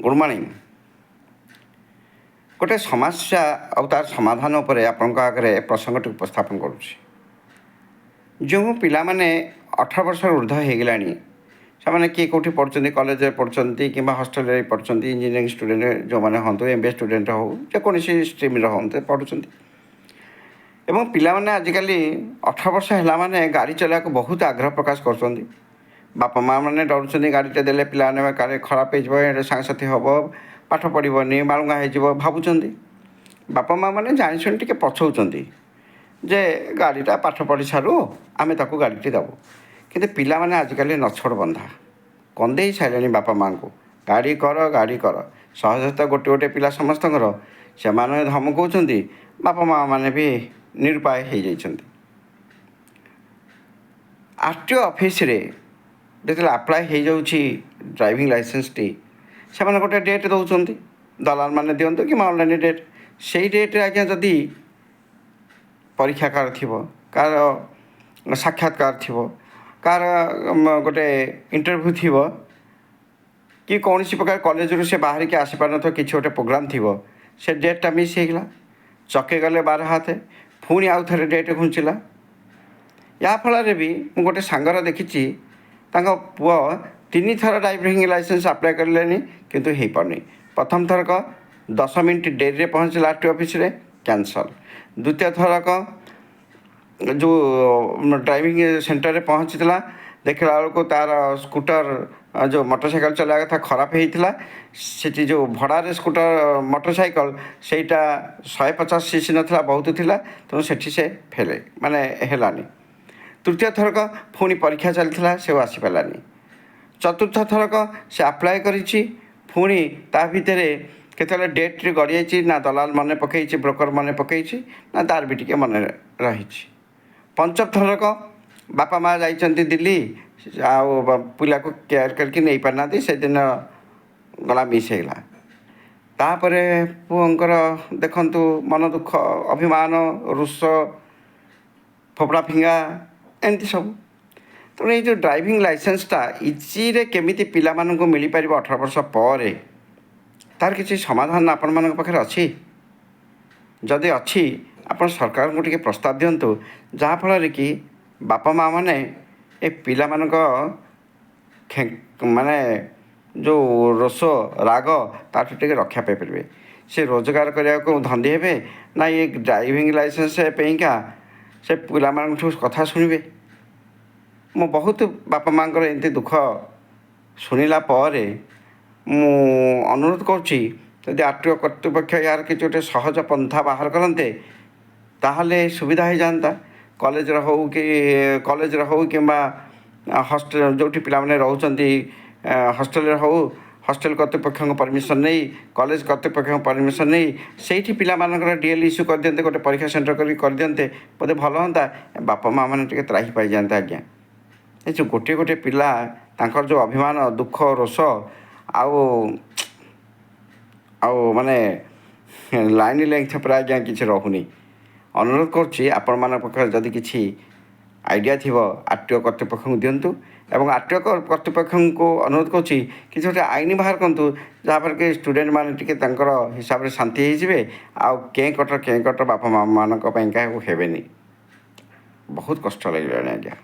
Good morning. गोटे समस्या और तार समाधान उपरे आपंक आगे प्रसंगटी उपस्थापन करुँच। जो पिला माने 18 वर्ष ऊर्ध्व हो गलानी से किए कौटी पढ़ुं कॉलेज पढ़ुं कि हॉस्टल पढ़ुं इंजीनियरिंग स्टूडेंट जो मैंने हूँ MBA स्टूडेंट हो जेकोसी स्ट्रीम हूँ पढ़ुं एवं पिला माने आजिकल 18 वर्ष है माने गाड़ी चलाक बहुत आग्रह प्रकाश कर बापा माँ मैंने डरुँच गाड़ीटे देले पिला खराब हो सांगसाथी हम पाठ पढ़नी बालुंगा हो भावुं बापा माँ मैंने जाशुणी टे पछौं जे गाड़ीटा पाठ पढ़ी सारू आम ताक गाड़ीटी देवु कि पिला माने आजिकल नछड़ बंधा कंदे सारे बापा माँ को गाड़ी कर सहजता गोटे गोटे पिला समस्त से धमकाउं बापा माँ मैंने भी निरुपाय हो जाइछन्ति। आरटीओ ऑफिस रे जो आप्लाय हो जाऊँगी ड्राइविंग लाइसेंस टी से गोटे डेट दौरान दलाल मैंने दिंतु कि ऑनलाइन डेट से डेट्रे आज्ञा जदि परीक्षा कार थी कार साक्षात्कार थी कार गोटे इंटरव्यू थी कि कौन सी प्रकार कॉलेज रू से बाहर के आसीपार न कि गोटे प्रोग्राम थी से डेटा मिस होगा चके गले 12 हाथ पुणी आउ थे डेट घुंचला या फल भी मुझे गोटे सांगर देखी पुआ 3 थर ड्राइविंग लाइसेंस अप्लाई करें किंतु हो पारनी प्रथम थरक 10 मिनट डेरी पहुँचला आरटीओ ऑफिस रे कैंसल द्वितीय थरक जो ड्राइविंग सेंटर रे पहुँचला देखला बेलू तार स्कूटर जो मोटरसाइकिल चलाया था खराब होता से जो भड़ारे स्कूटर मोटरसाइकिल सेटा 150 सीसी नाला बहुत थिला तेणु से फेले माने हेलानी। तृतीय थरक पुणी परीक्षा चलता से आसीपारानी। चतुर्थ थरक से अप्लाय करिछि पुणी ता भितर केतले डेट रे गड़ी जाइछि ना दलाल मन पकई ब्रोकर मन पकई ना तार भी टिके मन रही। पंचम थरक बापा माँ जाइछन्ति दिल्ली आउ पिला को केयर करके नहीं पारना से दिन गला मिस होगा तापर पुअंकर देखंतु मन दुख अभिमान रुष फोपड़ा फिंगा एमती सब तेणु ये जो ड्राइविंग लाइसेंसटा इजी रे केमिति पिला माननको मिली पारिबो 18 वर्ष पर तार किसी समाधान आपण मान पाखे अच्छी जदि अच्छी आप सरकार को टिके प्रस्ताव दिंतु जहाँफल कि बापा माँ मैंने ए पिला माने जो रोष राग ताठू टिके रक्षा पाइपर से रोजगार करने को धंदी हे ना ये ड्राइविंग लाइसेंस पेइका से पिला कथा शुणे मो बहुत बापा माँ एमती दुख शुणिला मु अनुरोध करुँच आरटीओ कर्तृपक्ष यार कि गोटे सहज पंथा बाहर करते ताहले सुविधा हो जाता कॉलेज हो कि कॉलेज हो कि हॉस्टल जो पिला माने रहउचंती हॉस्टल हो हॉस्टल कर्तृपक्ष परमिशन नहीं कॉलेज कर्तृपक्ष परमिशन नहीं से पिला मानकर डीएल इश्यू कर दियंते गोटे परीक्षा सेंटर कर दियंते बोधे भल होंता बापा माँ मैंने टिके त्राही पाई जाते आज्ञा। ये जो गोटे गोटे पिला तांकर जो अभिमान दुख रोष आउ माने लाइन लेंथ पर आज्ञा किसी रोनी अनुरोध करुँच किसी आइडिया थी आरटीओ कर्तृपक्ष दिंतु एवं आरटीओ कर्तृपक्ष को अनुरोध करुँच कि गोटे आईन बाहर करूँ जहाँफल कि स्टूडेंट मैंने टिके हिसाब से शांति होइजिबे आउ कें कटर बापा माँ मानक हेबेनी बहुत कष्ट लगे आज्ञा।